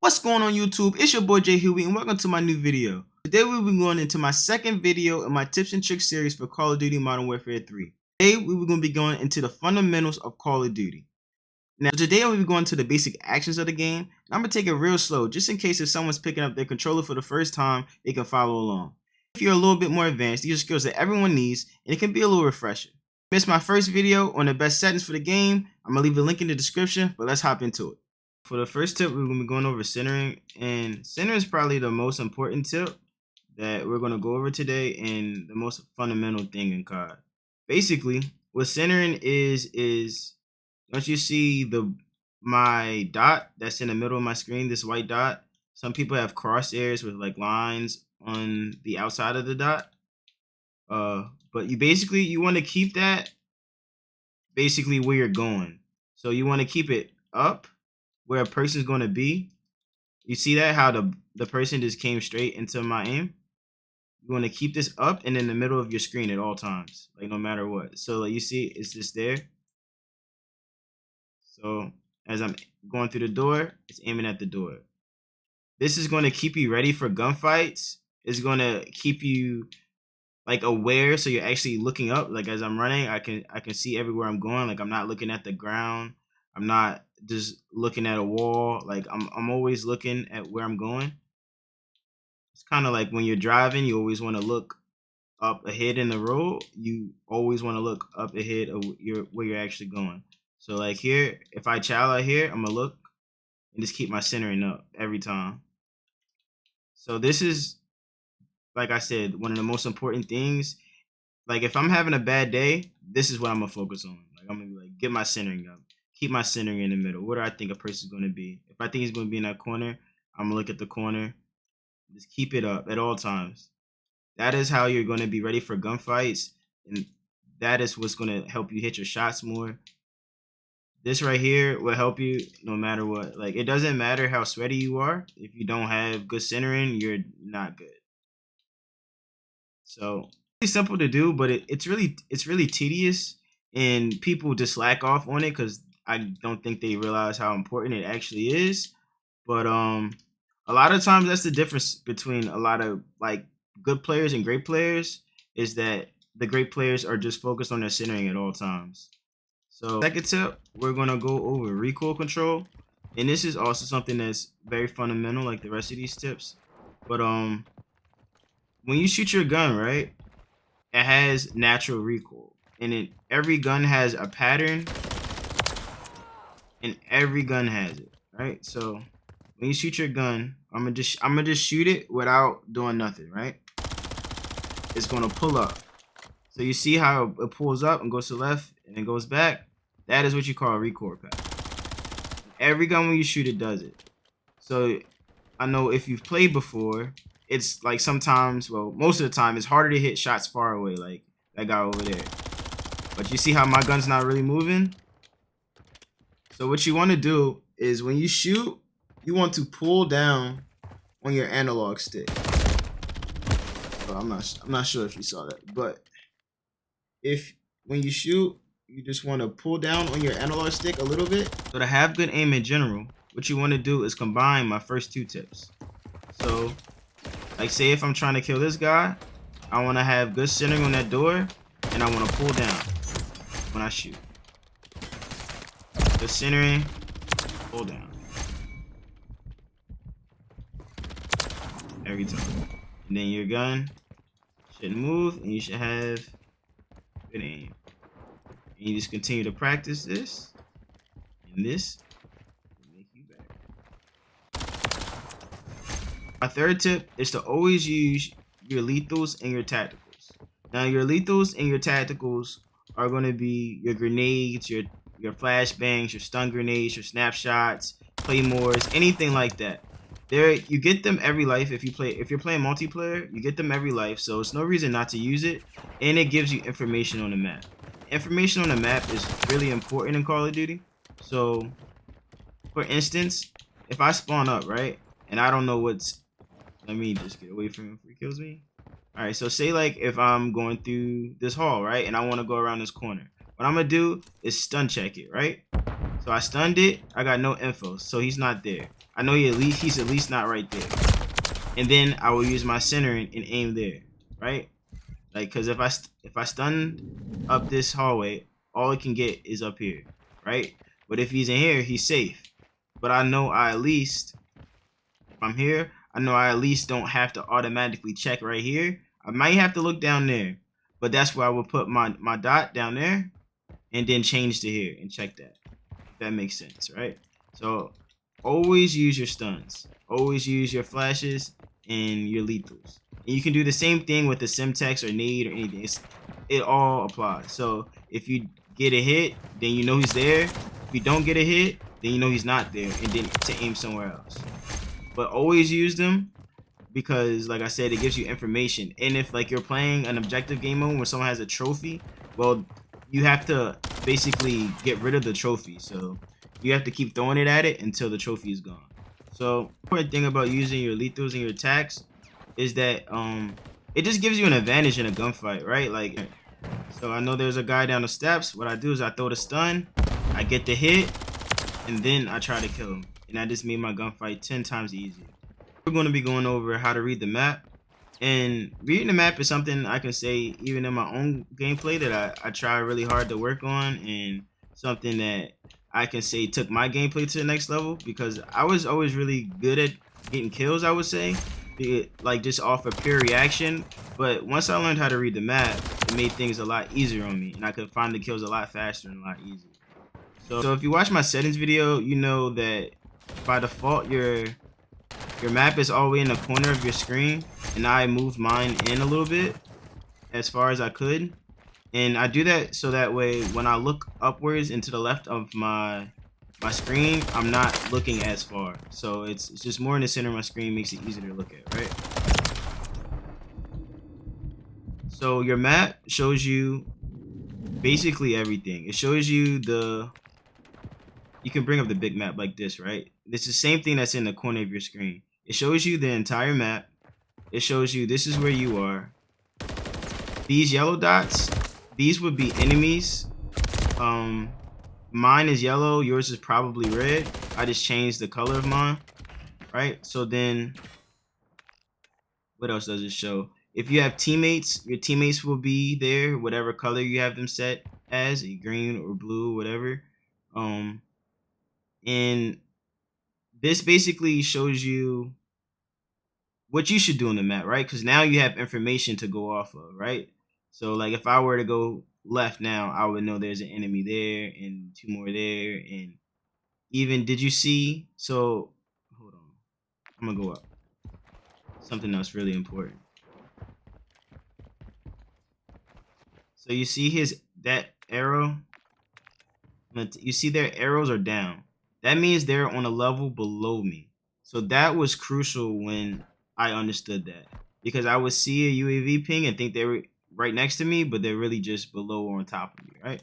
What's going on YouTube? It's your boy Jay Huey and welcome to my new video. Today we'll be going into my second video in my tips and tricks series for Call of Duty Modern Warfare 3. Today we will going to be going into the fundamentals of Call of Duty. Now today I'm going to be going to the basic actions of the game, and I'm going to take it real slow just in case if someone's picking up their controller for the first time, they can follow along. If you're a little bit more advanced, these are skills that everyone needs and it can be a little refreshing. If you missed my first video on the best settings for the game, I'm going to leave a link in the description, but let's hop into it. For the first tip, we're going to be going over centering, and centering is probably the most important tip that we're going to go over today and the most fundamental thing in COD. Basically, what centering is don't you see my dot that's in the middle of my screen, this white dot? Some people have crosshairs with like lines on the outside of the dot. But you want to keep that basically where you're going. So you want to keep it up where a person's going to be. You see that how the person just came straight into my aim? You want to keep this up and in the middle of your screen at all times, like no matter what. So like you see it's just there. So as I'm going through the door, it's aiming at the door. This is going to keep you ready for gunfights. It's going to keep you like aware, so you're actually looking up. Like as I'm running, I can see everywhere I'm going. Like I'm not looking at the ground. I'm not just looking at a wall. Like I'm always looking at where I'm going. It's kind of like when you're driving, you always want to look up ahead in the road. You always want to look up ahead of where you're actually going. So like here, if I chow out here, I'm gonna look and just keep my centering up every time. So this is, like I said, one of the most important things. Like if I'm having a bad day, this is what I'm gonna focus on. Like I'm gonna be like, get my centering up. Keep my centering in the middle. What do I think a person's going to be? If I think he's going to be in that corner, I'm going to look at the corner. Just keep it up at all times. That is how you're going to be ready for gunfights. And that is what's going to help you hit your shots more. This right here will help you no matter what. Like it doesn't matter how sweaty you are. If you don't have good centering, you're not good. So it's simple to do, but it's really tedious. And people just slack off on it because I don't think they realize how important it actually is. But a lot of times that's the difference between a lot of like good players and great players, is that the great players are just focused on their centering at all times. So second tip, we're gonna go over recoil control, and this is also something that's very fundamental like the rest of these tips. But when you shoot your gun, right, it has natural recoil. And every gun has a pattern, and every gun has it, right? So when you shoot your gun, I'm gonna just shoot it without doing nothing, right? It's gonna pull up. So you see how it pulls up and goes to the left and then goes back? That is what you call a recoil pattern. Every gun when you shoot it does it. So I know if you've played before, it's like sometimes, well, most of the time, it's harder to hit shots far away, like that guy over there. But you see how my gun's not really moving? So what you want to do is when you shoot, you want to pull down on your analog stick. Well, I'm not sure if you saw that, but when you shoot, you just want to pull down on your analog stick a little bit. So to have good aim in general, what you want to do is combine my first two tips. So like say if I'm trying to kill this guy, I want to have good centering on that door, and I want to pull down when I shoot. The centering, pull down. Every time. And then your gun shouldn't move, and you should have good aim. And you just continue to practice this, and this will make you better. My third tip is to always use your lethals and your tacticals. Now your lethals and your tacticals are going to be your grenades, your flashbangs, your stun grenades, your snapshots, claymores, anything like that. You get them every life. If you're playing multiplayer, you get them every life, so it's no reason not to use it. And it gives you information on the map. Information on the map is really important in Call of Duty. So for instance, if I spawn up, right, and I don't know let me just get away from him before he kills me. Alright, so say like if I'm going through this hall, right, and I want to go around this corner. What I'm going to do is stun check it, right? So I stunned it. I got no info, so he's not there. I know he's at least not right there. And then I will use my center and aim there, right? Like, cause if I stun up this hallway, all it can get is up here, right? But if he's in here, he's safe. But I know if I'm here, I know I at least don't have to automatically check right here. I might have to look down there, but that's where I will put my dot down there and then change to here and check that. If that makes sense, right? So always use your stuns. Always use your flashes and your lethals. And you can do the same thing with the Simtex or nade or anything. It all applies. So if you get a hit, then you know he's there. If you don't get a hit, then you know he's not there, and then to aim somewhere else. But always use them because, like I said, it gives you information. And if like you're playing an objective game mode where someone has a trophy, well, you have to basically get rid of the trophy. So you have to keep throwing it at it until the trophy is gone. So the important thing about using your lethals and your attacks is that it just gives you an advantage in a gunfight, right? Like, so I know there's a guy down the steps. What I do is I throw the stun, I get the hit, and then I try to kill him. And that just made my gunfight 10 times easier. We're going to be going over how to read the map. And reading the map is something I can say even in my own gameplay that I try really hard to work on, and something that I can say took my gameplay to the next level, because I was always really good at getting kills, I would say, like just off of pure reaction. But once I learned how to read the map, it made things a lot easier on me, and I could find the kills a lot faster and a lot easier. So if you watch my settings video, you know that by default your map is all the way in the corner of your screen, and I moved mine in a little bit as far as I could. And I do that so that way when I look upwards and to the left of my screen, I'm not looking as far. So it's just more in the center of my screen, makes it easier to look at, right? So your map shows you basically everything. It shows you you can bring up the big map like this, right? This is the same thing that's in the corner of your screen. It shows you the entire map. It shows you this is where you are. These yellow dots, these would be enemies. Mine is yellow, yours is probably red. I just changed the color of mine, right? So then, what else does it show? If you have teammates, your teammates will be there, whatever color you have them set as, green or blue, whatever. And this basically shows you what you should do on the map, right? Because now you have information to go off of, right? So like if I were to go left now, I would know there's an enemy there and 2 more there. And even, did you see? So hold on, I'm gonna go up. Something else really important. So you see that arrow? You see their arrows are down. That means they're on a level below me. So that was crucial when I understood that, because I would see a UAV ping and think they were right next to me, but they're really just below or on top of me, right?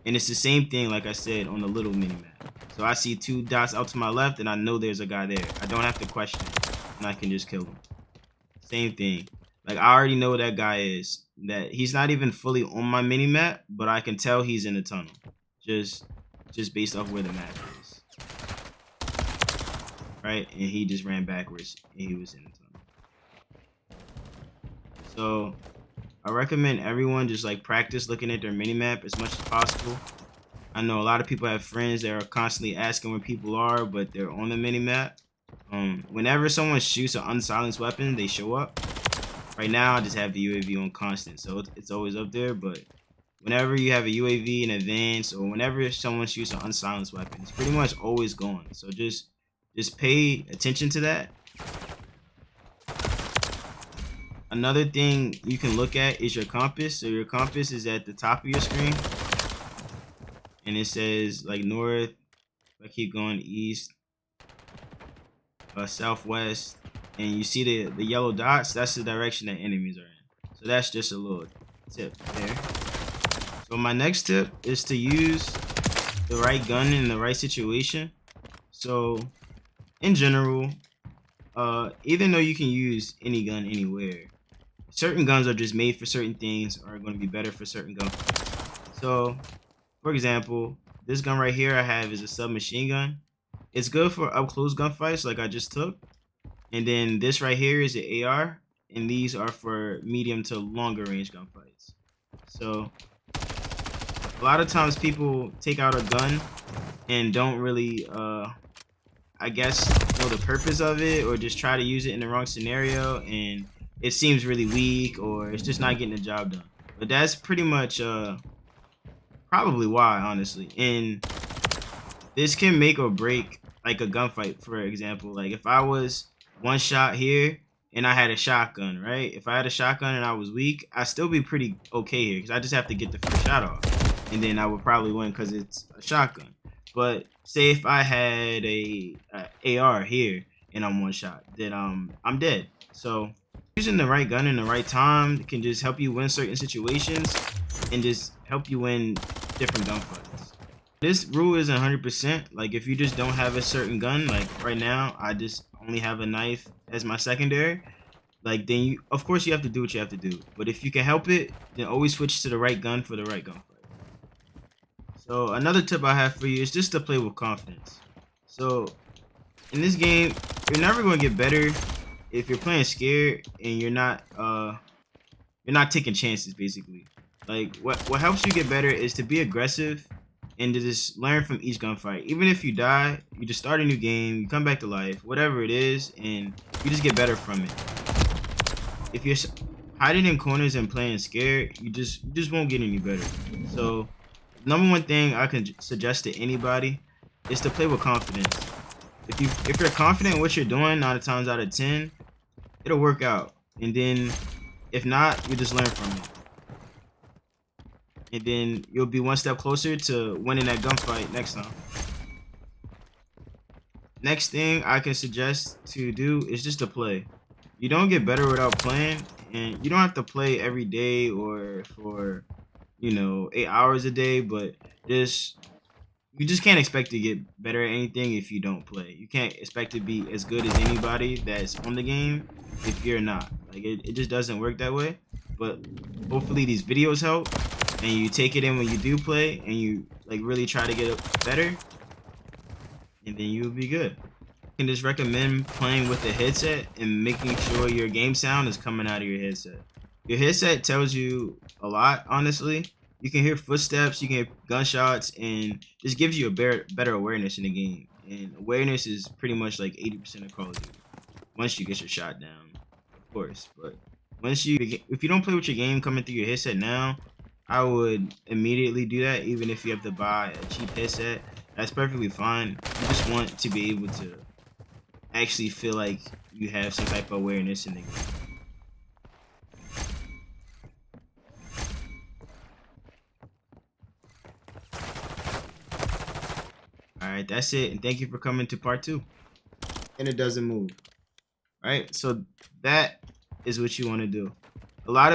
And it's the same thing, like I said, on the little mini map. So I see 2 dots out to my left, and I know there's a guy there. I don't have to question it, and I can just kill him. Same thing. Like, I already know that guy is. That he's not even fully on my mini map, but I can tell he's in the tunnel, just based off where the map is. Right? And he just ran backwards and he was in the tunnel. So I recommend everyone just like practice looking at their minimap as much as possible. I know a lot of people have friends that are constantly asking where people are, but they're on the minimap. Whenever someone shoots an unsilenced weapon, they show up. Right now I just have the UAV on constant, so it's always up there. But whenever you have a UAV in advance, or whenever someone shoots an unsilenced weapon, it's pretty much always gone. So just pay attention to that. Another thing you can look at is your compass. So your compass is at the top of your screen, and it says like north. If I keep going east, southwest, and you see the yellow dots, that's the direction that enemies are in. So that's just a little tip there. So my next tip is to use the right gun in the right situation. So in general, even though you can use any gun anywhere, certain guns are just made for certain things, or are going to be better for certain guns. So for example, this gun right here I have is a submachine gun. It's good for up close gunfights like I just took. And then this right here is an AR, and these are for medium to longer range gunfights. So a lot of times people take out a gun and don't really I guess know the purpose of it, or just try to use it in the wrong scenario and it seems really weak, or it's just not getting the job done. But that's pretty much probably why, honestly. And this can make or break like a gunfight. For example, like if I was one shot here and I had a shotgun, right? If I had a shotgun and I was weak, I'd still be pretty okay here because I just have to get the first shot off, and then I would probably win because it's a shotgun. But say if I had a AR here and I'm one shot, then I'm dead. So using the right gun in the right time can just help you win certain situations and just help you win different gunfights. This rule isn't 100%. Like if you just don't have a certain gun, like right now I just only have a knife as my secondary, like then you, of course you have to do what you have to do. But if you can help it, then always switch to the right gun for the right gunfight. So another tip I have for you is just to play with confidence. So in this game, you're never going to get better if you're playing scared and you're not taking chances. Basically, like what helps you get better is to be aggressive and to just learn from each gunfight. Even if you die, you just start a new game, you come back to life, whatever it is, and you just get better from it. If you're hiding in corners and playing scared, you just won't get any better. So number one thing I can suggest to anybody is to play with confidence. If you're confident in what you're doing, 9 times out of 10, it'll work out. And then if not, you just learn from it. And then you'll be one step closer to winning that gunfight next time. Next thing I can suggest to do is just to play. You don't get better without playing, and you don't have to play every day or for 8 hours a day, but you just can't expect to get better at anything if you don't play. You can't expect to be as good as anybody that's on the game if you're not. Like it just doesn't work that way. But hopefully these videos help and you take it in when you do play and you like really try to get better, and then you'll be good. I can just recommend playing with the headset and making sure your game sound is coming out of your headset. Your headset tells you a lot, honestly. You can hear footsteps, you can hear gunshots, and just gives you a better awareness in the game. And awareness is pretty much like 80% of Call of Duty. Once you get your shot down, of course. But if you don't play with your game coming through your headset now, I would immediately do that. Even if you have to buy a cheap headset, that's perfectly fine. You just want to be able to actually feel like you have some type of awareness in the game. Alright, that's it, and thank you for coming to part 2. And it doesn't move. Alright, so that is what you want to do. A lot of